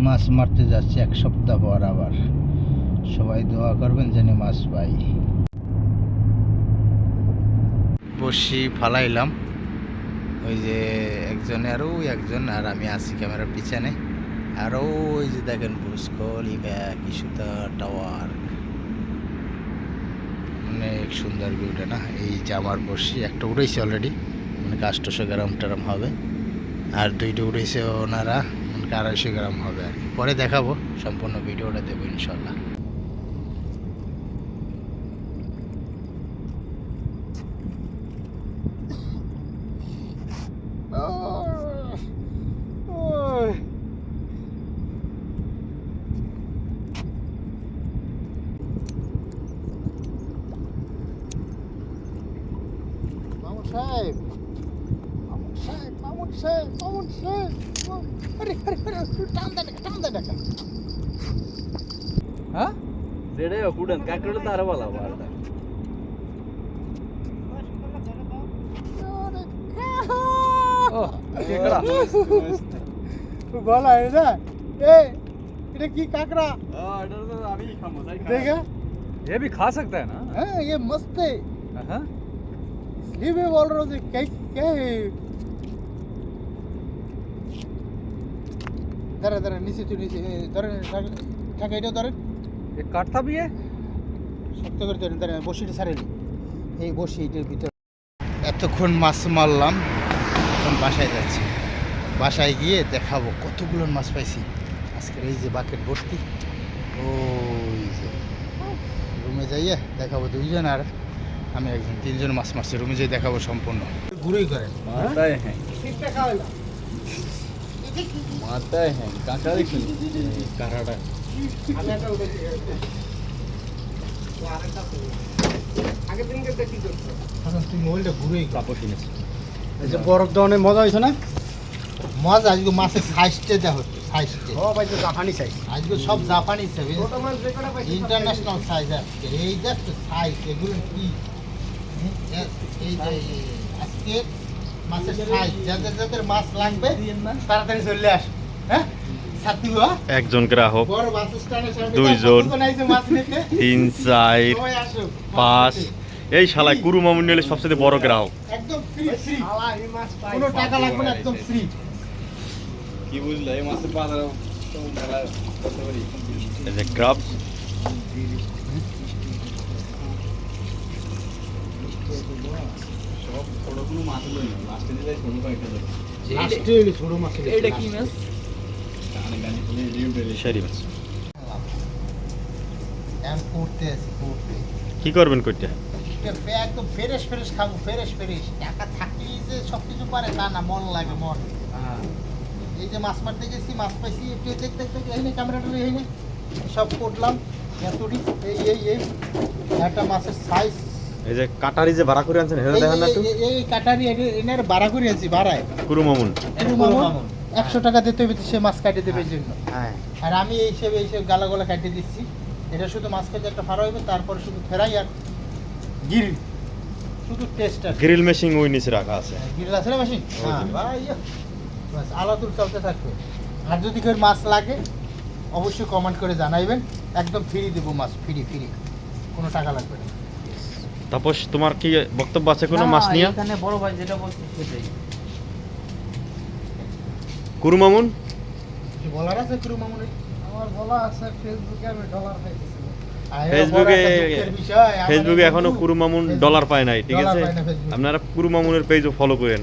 মাছ মারতে যাচ্ছি এক সপ্তাহ পর আবার। সবাই দোয়া করবেন যেন মাছ পাই। বসি ফালাইলাম, ওই যে একজনে আরও একজন, আর আমি আছি ক্যামেরার পিছনে। আর ওই যে দেখেন বুর্জ খলিফা, কিছুটা টাওয়ার, অনেক সুন্দর ভিউটা না। এই যে আমার বসি একটা উড়েছে অলরেডি, মানে 800 গ্রাম টারাম হবে, আর দুইটা উড়েছে ওনারা, মানে 250 গ্রাম হবে আর কি। পরে দেখাবো, সম্পূর্ণ ভিডিওটা দেবো ইনশাল্লাহ। সাহেব, মামুন সাহেব, মামুন সাহেব, মামুন সাহেব, আরে আরে আরে টান দে টাকা। হ্যাঁ যেড়ে কুডন কাকড় তার বলা বারটা ও কেকড়া বলা এটা এটা কি কাকড়া? এটা তো আমি খামো তাই देखा ये भी खा सकता है ना हाँ ये मस्त है, हां इसलिए मैं बोल रहा हूँ क्या क्या है। धरे नीचे तो नीचे धरे ठाक এটা ধরেন। ये काटता भी है শক্ত করে ধরেন, ধরেন বসিটা ছাড়ে নি, এই বসি এটার ভিতরে। এতক্ষণ মাছ মারলাম, এখন বাসায় যাচ্ছি। বাসায় গিয়ে দেখাবো কতগুলো মাছ পাইছি আজকের। এই যে বাকেট ভর্তি, ওই যে রুমে যাইয়ে দেখাবো। দুইজন আর আমি একজন, 3জন মাছ মারছি। রুমে যাই দেখাবো সম্পূর্ণ। ঘুরেই করেন मारता है मारता है काका देखो काराडा আগের দিনকে দেখি তো এখন তুই মোবাইলটা ঘুরেই কর। কাপড় কিনেছে এই যে বরফ দেওয়ানে মজা হয়েছে না? মজা আজকে মাছের সাইজটা দেখো, সাইজটা ও ভাই তো জাপানি সাইজ আজকে সব জাপানি সাইজ, ইন্টারন্যাশনাল সাইজ আজকে। এই দেখ তো সাইজ, এগুলো কি এই যে আজকে মাছের সাইজ। যাদের যাদের মাছ লাগবে তাড়াতাড়ি চলে আস। হ্যাঁ সাথী হওয়া একজন গ্রাহক, বড় বাস স্ট্যান্ডের সামনে দুইজন, বানাইছে মাছ নিতে। 3 4 সবাই আসো 5 এই শালায় কুরু মামুন নিলে সবচেয়ে বড় গ্রাহক। একদম ফ্রি ফ্রি, কোনো টাকা লাগবে না, একদম ফ্রি। কি বুঝলে এই মাছের বাজার তো মেলা করতে পারি এই যে ক্রাব, সব বড় কোনো মাছ লই না লাস্টে দিলে ছোট কয়েকটা লই লাস্টে এই ছোট মাছ। এটা কি মাছ কানে কানে বলে রিউ বেলে শারি মাছ। এম করতে আছে করতে। কি করবেন কইটা? এটা একদম ফ্রেশ ফ্রেশ খাবো, ফ্রেশ ফ্রেশ। টাকা থাকলেই যে সব কিছু পারে তা না, মন লাগে মন। এই যে মাছ মারতে গেছি, মাছ পাইছি, একটু দেখতে এই নে ক্যামেরাটা এই নে সব করলাম এতটি। এই একটা মাছের সাইজ। এই যে কাটারি যে ভাড়া করে আনছেন হেরে দেখেন না একটু। এই কাটারি এনার ভাড়া করে আনছি, ভাড়ায় কুরু মামুন একটু মামুন 100 টাকা দিতে হবে, সে মাছ কাটে দেবে এই জন্য। হ্যাঁ, আর আমি এই হিসেবে গালা গলা কাটিয়ে দিচ্ছি। এটা শুধু মাছ খেতে একটা ফাড়া হইবে, তারপরে শুধু ফেরাই আর গিরিল, শুধু টেস্ট আর গ্রিল মেশিন ওই নিচে রাখা আছে। গিরিল আছে না মেশিন? হ্যাঁ ভাই, বাস আলাদুল চলতে থাকবে। আর যদি কেউ মাছ লাগে অবশ্যই কমেন্ট করে জানাইবেন, একদম ফ্রি দেবো মাছ, ফ্রি কোনো টাকা লাগবে না। তাপস তোমার কি বক্তব্য আছে কোনো মাছ নিয়ে? এখানে বড় ভাই যেটা বলছে সেটাই কুরু মামুন কিছু বলার আছে কুরু মামুনের? আমার বলা আছে ফেসবুকে আমি ডলার পাইতেছি ফেসবুকে এখনো কুরু মামুন ডলার পায় নাই, ঠিক আছে? আপনারা কুরু মামুনের পেজও ফলো করেন।